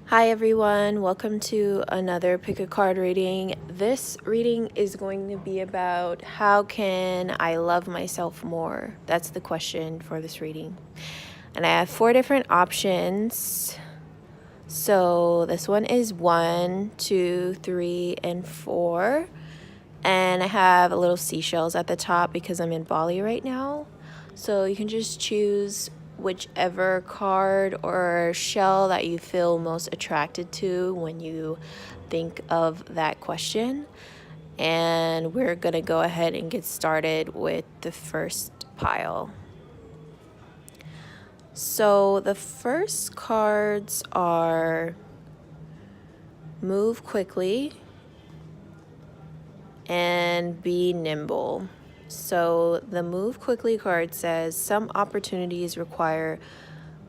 Hi everyone, welcome to another pick a card reading. This reading is going to be about how can I love myself more? That's the question for this reading. And I have 4 different options. So this one is 1, 2, 3, and 4. And I have a little seashells at the top because I'm in Bali right now. So you can just choose whichever card or shell that you feel most attracted to when you think of that question. And we're going to go ahead and get started with the first pile. So the first cards are move quickly and be nimble. So the move quickly card says some opportunities require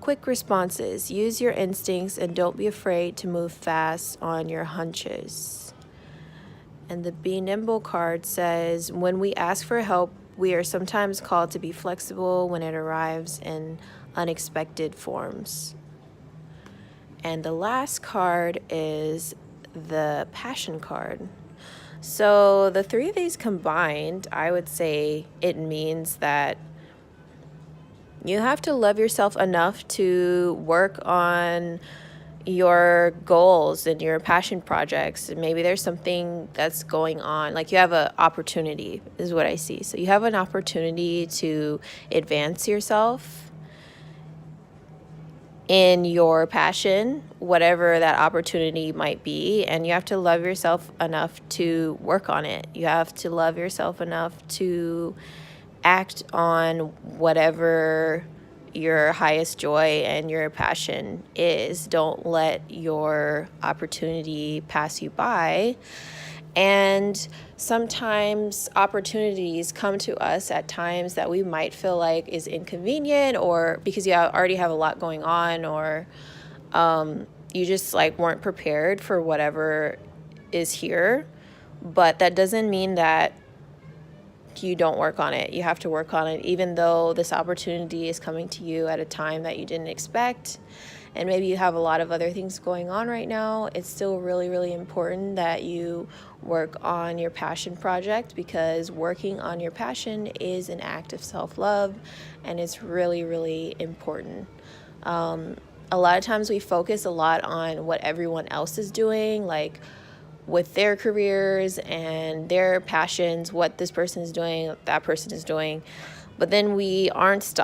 quick responses. Use your instincts and don't be afraid to move fast on your hunches. And the be nimble card says when we ask for help, we are sometimes called to be flexible when it arrives in unexpected forms. And the last card is the passion card. So the 3 of these combined, I would say it means that you have to love yourself enough to work on your goals and your passion projects. Maybe there's something that's going on, like you have an opportunity is what I see. So you have an opportunity to advance yourself in your passion, whatever that opportunity might be, and you have to love yourself enough to work on it. You have to love yourself enough to act on whatever your highest joy and your passion is. Don't let your opportunity pass you by. And sometimes opportunities come to us at times that we might feel like is inconvenient, or because you already have a lot going on, or you just like weren't prepared for whatever is here. But that doesn't mean that you don't work on it. You have to work on it, even though this opportunity is coming to you at a time that you didn't expect. And maybe you have a lot of other things going on right now. It's still really, really important that you work on your passion project, because working on your passion is an act of self-love, and it's really, really important. A lot of times we focus a lot on what everyone else is doing, like with their careers and their passions, what this person is doing, that person is doing. But then we aren't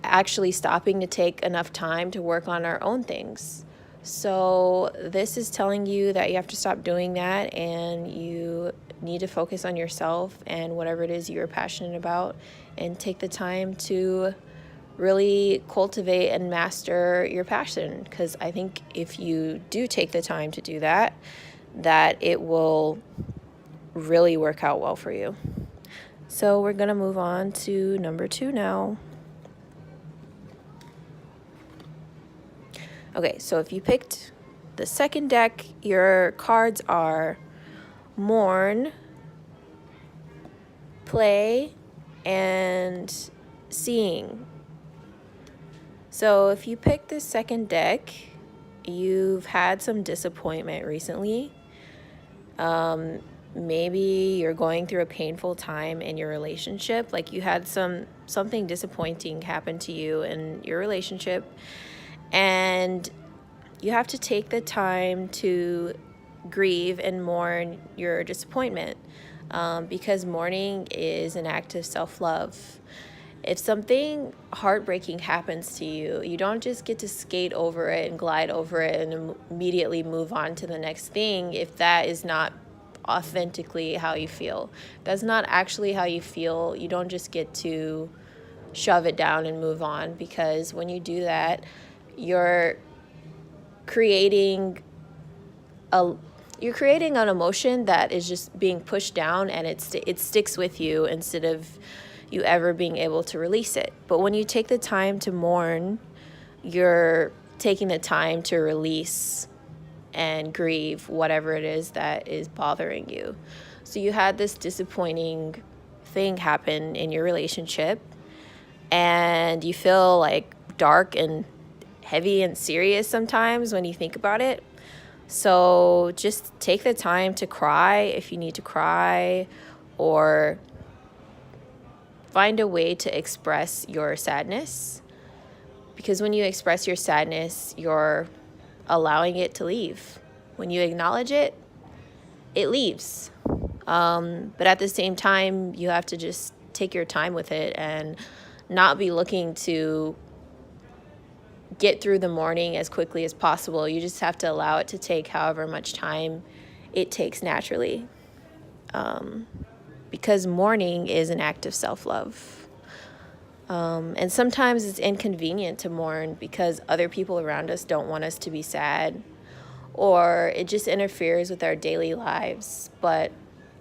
actually stopping to take enough time to work on our own things. So this is telling you that you have to stop doing that, and you need to focus on yourself and whatever it is you're passionate about, and take the time to really cultivate and master your passion. Because I think if you do take the time to do that, that it will really work out well for you. So we're going to move on to number 2 now. Okay, so if you picked the second deck, your cards are mourn, play, and seeing. So if you pick the second deck, you've had some disappointment recently. Maybe you're going through a painful time in your relationship, like you had something disappointing happen to you in your relationship, and you have to take the time to grieve and mourn your disappointment, because mourning is an act of self-love. If something heartbreaking happens to you, you don't just get to skate over it and glide over it and immediately move on to the next thing if that is not authentically how you feel. That's not actually how you feel. You don't just get to shove it down and move on, because when you do that, you're creating an emotion that is just being pushed down, and it sticks with you instead of you ever being able to release it. But when you take the time to mourn, you're taking the time to release and grieve whatever it is that is bothering you. So you had this disappointing thing happen in your relationship, and you feel like dark and heavy and serious sometimes when you think about it. So just take the time to cry if you need to cry, or find a way to express your sadness. Because when you express your sadness, you're allowing it to leave. When you acknowledge it, it leaves. But at the same time, you have to just take your time with it and not be looking to get through the morning as quickly as possible. You just have to allow it to take however much time it takes naturally. Because mourning is an act of self-love. And sometimes it's inconvenient to mourn because other people around us don't want us to be sad, or it just interferes with our daily lives. But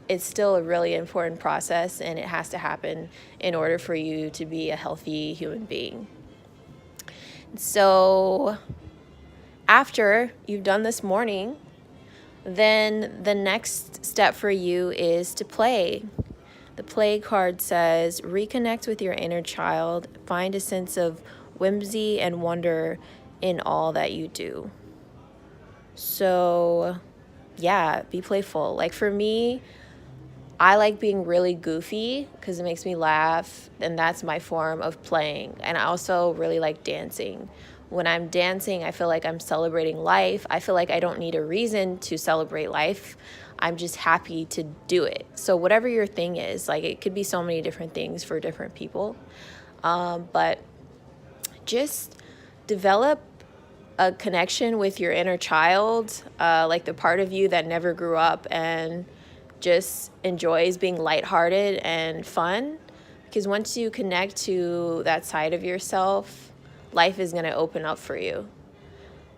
it's still a really important process, and it has to happen in order for you to be a healthy human being. So after you've done this mourning, then the next step for you is to play. The play card says, reconnect with your inner child, find a sense of whimsy and wonder in all that you do. So yeah, be playful. Like for me, I like being really goofy because it makes me laugh, and that's my form of playing. And I also really like dancing. When I'm dancing, I feel like I'm celebrating life. I feel like I don't need a reason to celebrate life. I'm just happy to do it. So whatever your thing is, like it could be so many different things for different people. But just develop a connection with your inner child, like the part of you that never grew up and just enjoys being lighthearted and fun. Because once you connect to that side of yourself, life is going to open up for you.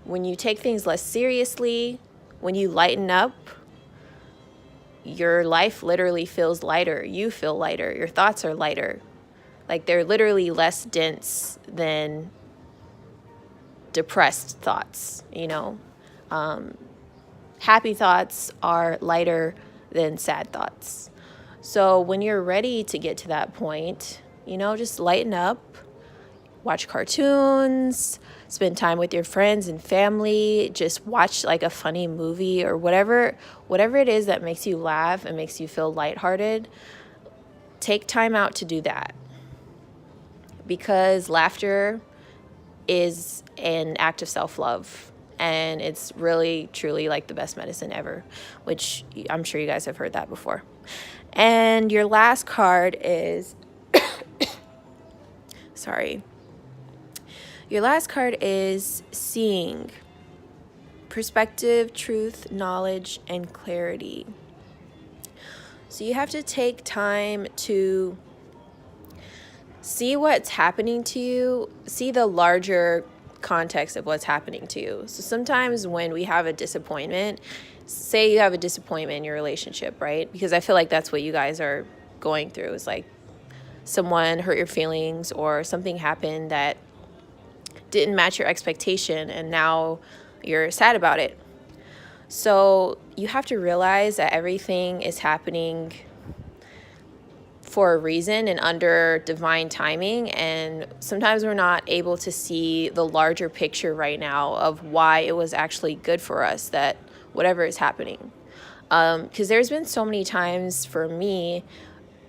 When you take things less seriously, when you lighten up, your life literally feels lighter. You feel lighter. Your thoughts are lighter. Like they're literally less dense than depressed thoughts, you know. Happy thoughts are lighter than sad thoughts. So when you're ready to get to that point, you know, just lighten up, watch cartoons, spend time with your friends and family, just watch like a funny movie or whatever it is that makes you laugh and makes you feel lighthearted. Take time out to do that, because laughter is an act of self-love. And it's really, truly like the best medicine ever, which I'm sure you guys have heard that before. And your last card is, sorry. Your last card is seeing. Perspective, truth, knowledge, and clarity. So you have to take time to see what's happening to you, see the larger context of what's happening to you. So sometimes when we have a disappointment, say you have a disappointment in your relationship, right? Because I feel like that's what you guys are going through. It's like someone hurt your feelings or something happened that didn't match your expectation, and now you're sad about it. So you have to realize that everything is happening for a reason and under divine timing, and sometimes we're not able to see the larger picture right now of why it was actually good for us that whatever is happening. Because there's been so many times for me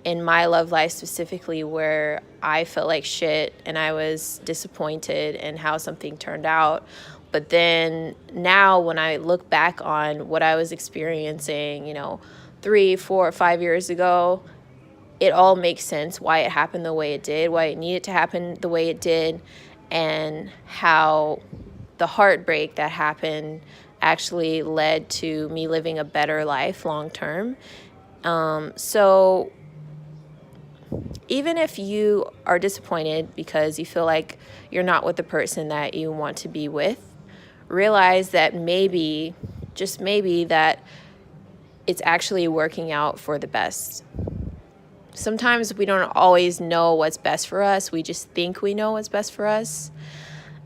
in my love life specifically where I felt like shit and I was disappointed in how something turned out. But then now when I look back on what I was experiencing, you know, 3, 4, 5 years ago, it all makes sense why it happened the way it did, why it needed to happen the way it did, and how the heartbreak that happened actually led to me living a better life long term. So even if you are disappointed because you feel like you're not with the person that you want to be with, realize that maybe, just maybe, that it's actually working out for the best. Sometimes we don't always know what's best for us. We just think we know what's best for us.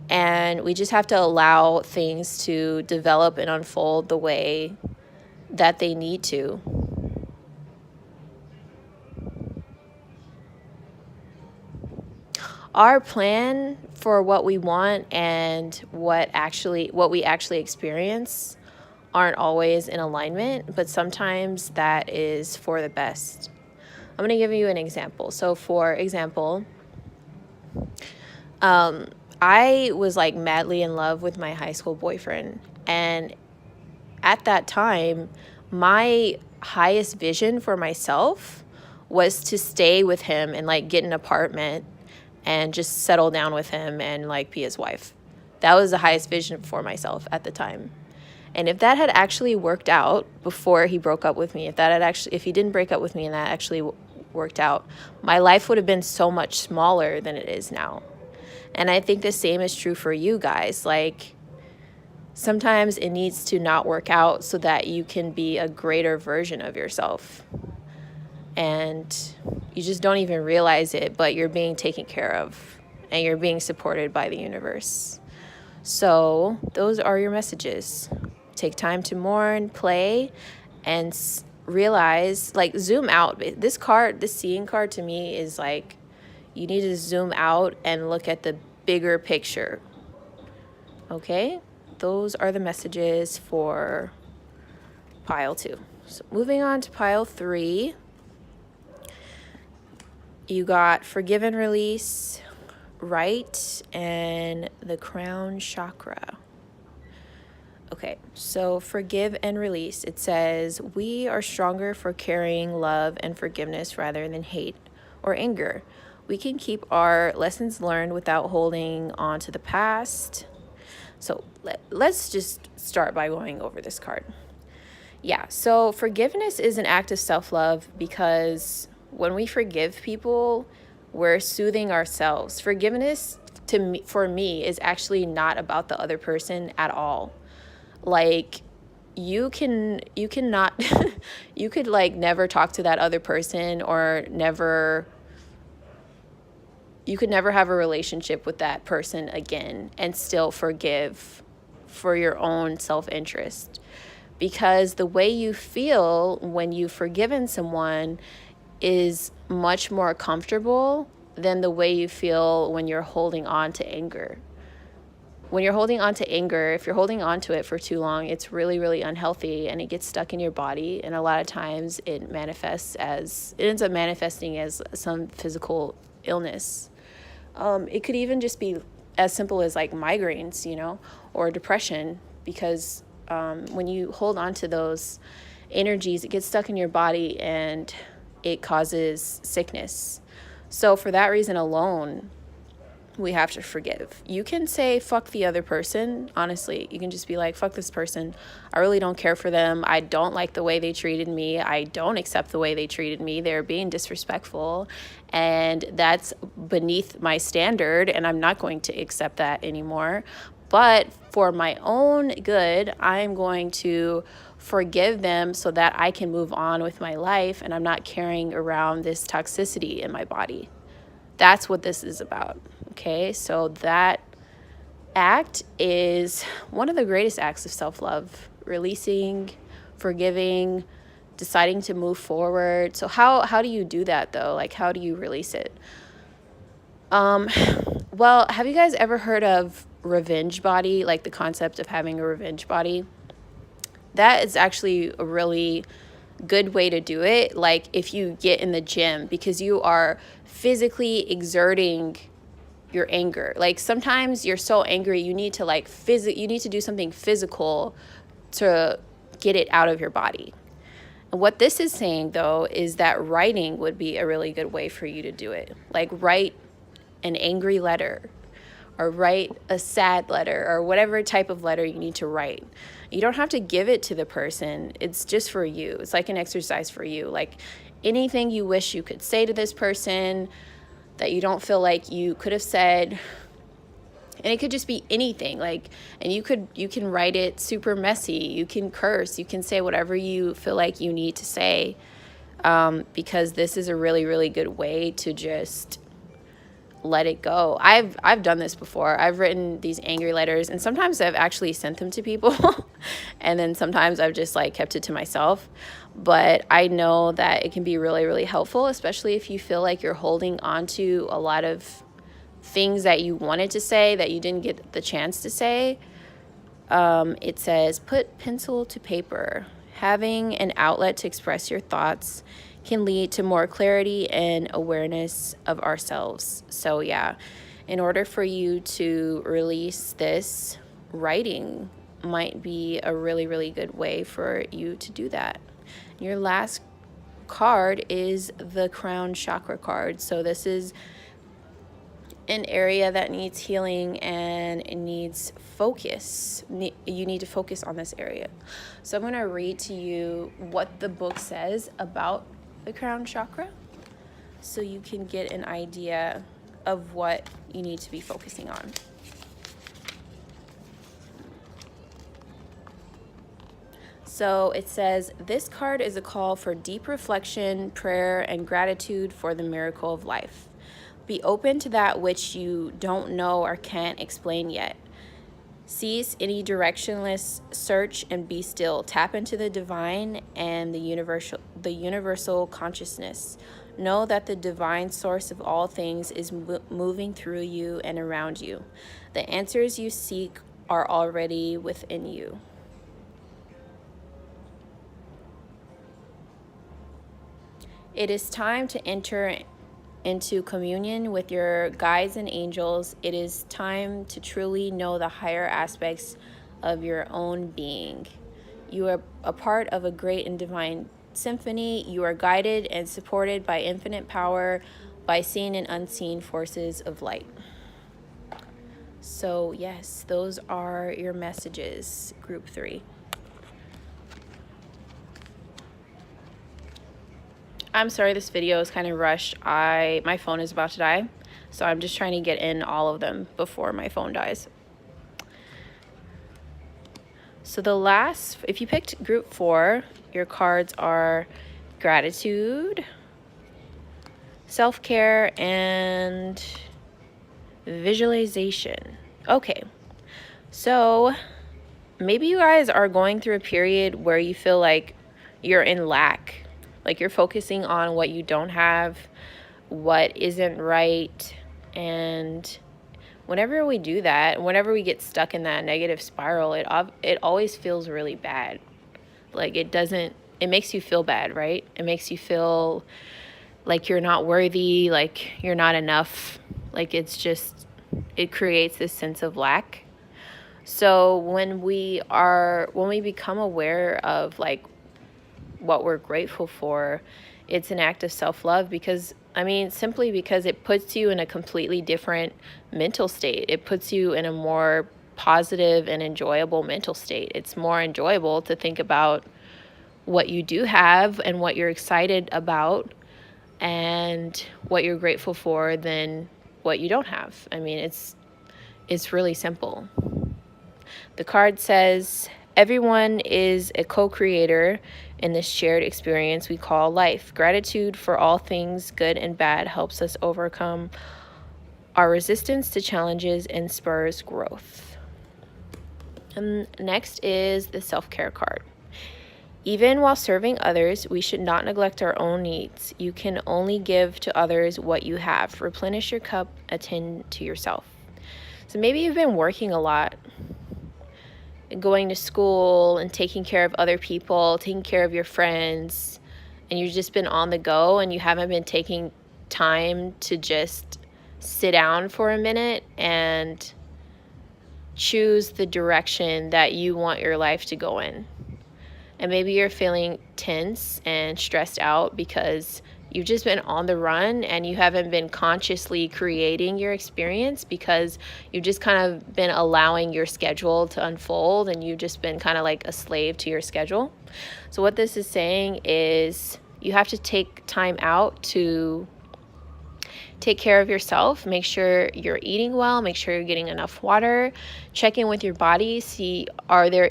And we just have to allow things to develop and unfold the way that they need to. Our plan for what we want and what we actually experience aren't always in alignment, but sometimes that is for the best. I'm going to give you an example. So for example, I was like madly in love with my high school boyfriend, and at that time, my highest vision for myself was to stay with him and like get an apartment and just settle down with him and like be his wife. That was the highest vision for myself at the time. And if that had actually worked out before he broke up with me, if he didn't break up with me and that actually worked out, my life would have been so much smaller than it is now. And I think the same is true for you guys. Like, sometimes it needs to not work out so that you can be a greater version of yourself. And you just don't even realize it, but you're being taken care of and you're being supported by the universe. So those are your messages. Take time to mourn, play, and realize, like, zoom out. This seeing card to me is like, you need to zoom out and look at the bigger picture. Okay? Those are the messages for pile 2. So moving on to pile 3, you got forgive and release, right, and the crown chakra. Okay, so forgive and release. It says, we are stronger for carrying love and forgiveness rather than hate or anger. We can keep our lessons learned without holding on to the past. So let's just start by going over this card. Yeah, so forgiveness is an act of self-love because when we forgive people, we're soothing ourselves. Forgiveness for me is actually not about the other person at all. Like, you cannot you could like never talk to that other person, or you could never have a relationship with that person again and still forgive for your own self-interest. Because the way you feel when you've forgiven someone is much more comfortable than the way you feel when you're holding on to anger. When you're holding on to anger, if you're holding on to it for too long, it's really, really unhealthy and it gets stuck in your body. And a lot of times it ends up manifesting as some physical illness. It could even just be as simple as like migraines, or depression, because when you hold on to those energies, it gets stuck in your body and it causes sickness. So for that reason alone, we have to forgive. You can say fuck the other person. Honestly, you can just be like, fuck this person. I really don't care for them. I don't like the way they treated me. I don't accept the way they treated me. They're being disrespectful, and that's beneath my standard, and I'm not going to accept that anymore. But for my own good, I'm going to forgive them so that I can move on with my life and I'm not carrying around this toxicity in my body. That's what this is about. Okay, so that act is one of the greatest acts of self-love. Releasing, forgiving, deciding to move forward. So how do you do that though? Like, how do you release it? Well, have you guys ever heard of revenge body? Like the concept of having a revenge body? That is actually a really good way to do it. Like if you get in the gym, because you are physically exerting your anger. Like sometimes you're so angry, you need to do something physical to get it out of your body. And what this is saying though is that writing would be a really good way for you to do it. Like write an angry letter, or write a sad letter, or whatever type of letter you need to write. You don't have to give it to the person. It's just for you. It's like an exercise for you. Like anything you wish you could say to this person that you don't feel like you could have said. And it could just be anything. Like, and you can write it super messy. You can curse. You can say whatever you feel like you need to say, because this is a really, really good way to just let it go. I've done this before. I've written these angry letters, and sometimes I've actually sent them to people and then sometimes I've just like kept it to myself. But I know that it can be really, really helpful, especially if you feel like you're holding on to a lot of things that you wanted to say that you didn't get the chance to say. It says, put pencil to paper. Having an outlet to express your thoughts can lead to more clarity and awareness of ourselves. So, yeah, in order for you to release this, writing might be a really, really good way for you to do that. Your last card is the crown chakra card. So, this is an area that needs healing and it needs focus. You need to focus on this area. So I'm going to read to you what the book says about the crown chakra so you can get an idea of what you need to be focusing on. So it says, this card is a call for deep reflection, prayer, and gratitude for the miracle of life. Be open to that which you don't know or can't explain yet. Cease any directionless search and be still. Tap into the divine and the universal consciousness. Know that the divine source of all things is moving through you and around you. The answers you seek are already within you. It is time to enter into communion with your guides and angels. It is time to truly know the higher aspects of your own being. You are a part of a great and divine symphony. You are guided and supported by infinite power, by seen and unseen forces of light. So yes, those are your messages, group 3. I'm sorry this video is kind of rushed. My phone is about to die, so I'm just trying to get in all of them before my phone dies. So if you picked group 4, your cards are gratitude, self-care, and visualization. Okay, so maybe you guys are going through a period where you feel like you're in lack. Like you're focusing on what you don't have, what isn't right. And whenever we do that, whenever we get stuck in that negative spiral, it always feels really bad. Like it makes you feel bad, right? It makes you feel like you're not worthy, like you're not enough. Like it creates this sense of lack. So when we become aware of like what we're grateful for, it's an act of self-love simply because it puts you in a completely different mental state. It puts you in a more positive and enjoyable mental state. It's more enjoyable to think about what you do have and what you're excited about and what you're grateful for than what you don't have. It's really simple. The card says, everyone is a co-creator in this shared experience we call life. Gratitude for all things good and bad helps us overcome our resistance to challenges and spurs growth. And next is the self-care card. Even while serving others, we should not neglect our own needs. You can only give to others what you have. Replenish your cup, attend to yourself. So maybe you've been working a lot, going to school and taking care of other people, taking care of your friends, and you've just been on the go and you haven't been taking time to just sit down for a minute and choose the direction that you want your life to go in. And maybe you're feeling tense and stressed out because you've just been on the run and you haven't been consciously creating your experience because you've just kind of been allowing your schedule to unfold and you've just been kind of like a slave to your schedule. So what this is saying is you have to take time out to take care of yourself. Make sure you're eating well, make sure you're getting enough water, check in with your body, see are there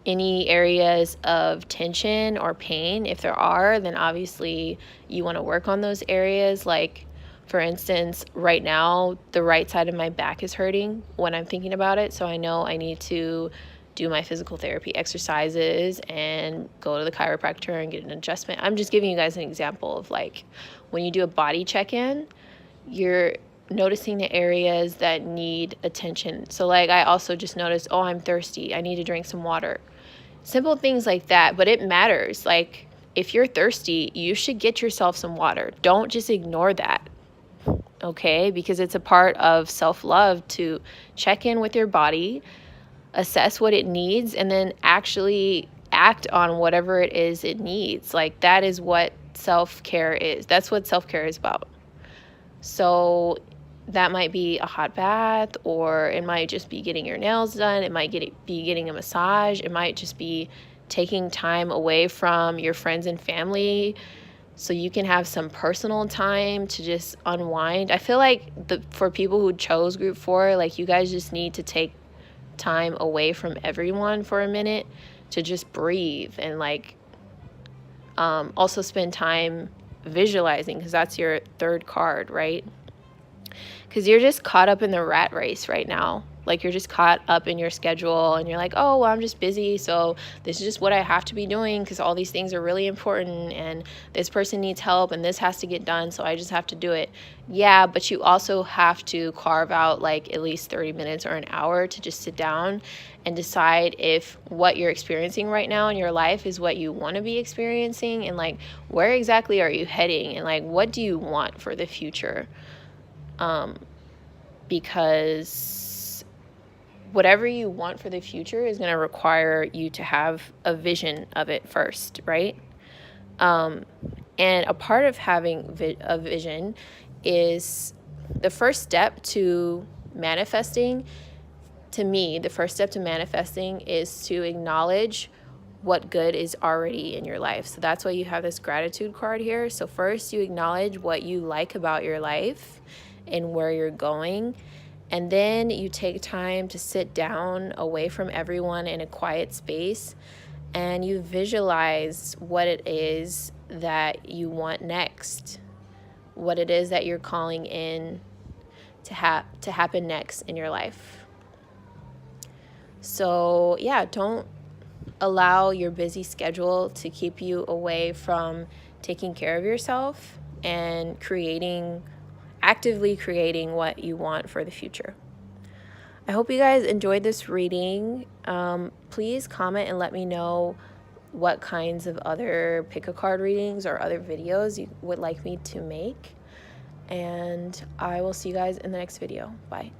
any areas of tension or pain. If there are, then obviously you want to work on those areas. Like, for instance, right now, the right side of my back is hurting when I'm thinking about it. So I know I need to do my physical therapy exercises and go to the chiropractor and get an adjustment. I'm just giving you guys an example of like when you do a body check-in, noticing the areas that need attention. So like I also just noticed, oh, I'm thirsty, I need to drink some water. Simple things like that, but it matters. Like if you're thirsty, you should get yourself some water. Don't just ignore that. Okay? Because it's a part of self-love to check in with your body, assess what it needs, and then actually act on whatever it is it needs. Like that is what self-care is. That's what self-care is about. So that might be a hot bath, or it might just be getting your nails done. It might be getting a massage. It might just be taking time away from your friends and family so you can have some personal time to just unwind. I feel like for people who chose group 4, like you guys just need to take time away from everyone for a minute to just breathe, and like also spend time visualizing, because that's your third card, right? Because you're just caught up in the rat race right now. Like you're just caught up in your schedule, and you're like, oh, well, I'm just busy, so this is just what I have to be doing because all these things are really important, and this person needs help, and this has to get done, so I just have to do it. Yeah, but you also have to carve out like at least 30 minutes or an hour to just sit down and decide if what you're experiencing right now in your life is what you want to be experiencing, and like where exactly are you heading, and like what do you want for the future. Because whatever you want for the future is going to require you to have a vision of it first, right? And a part of having a vision is the first step to manifesting. To me, the first step to manifesting is to acknowledge what good is already in your life. So that's why you have this gratitude card here. So first you acknowledge what you like about your life and where you're going. And then you take time to sit down away from everyone in a quiet space, and you visualize what it is that you want next, what it is that you're calling in to happen next in your life. So yeah, don't allow your busy schedule to keep you away from taking care of yourself and actively creating what you want for the future. I hope you guys enjoyed this reading. Please comment and let me know what kinds of other pick-a-card readings or other videos you would like me to make. And I will see you guys in the next video. Bye.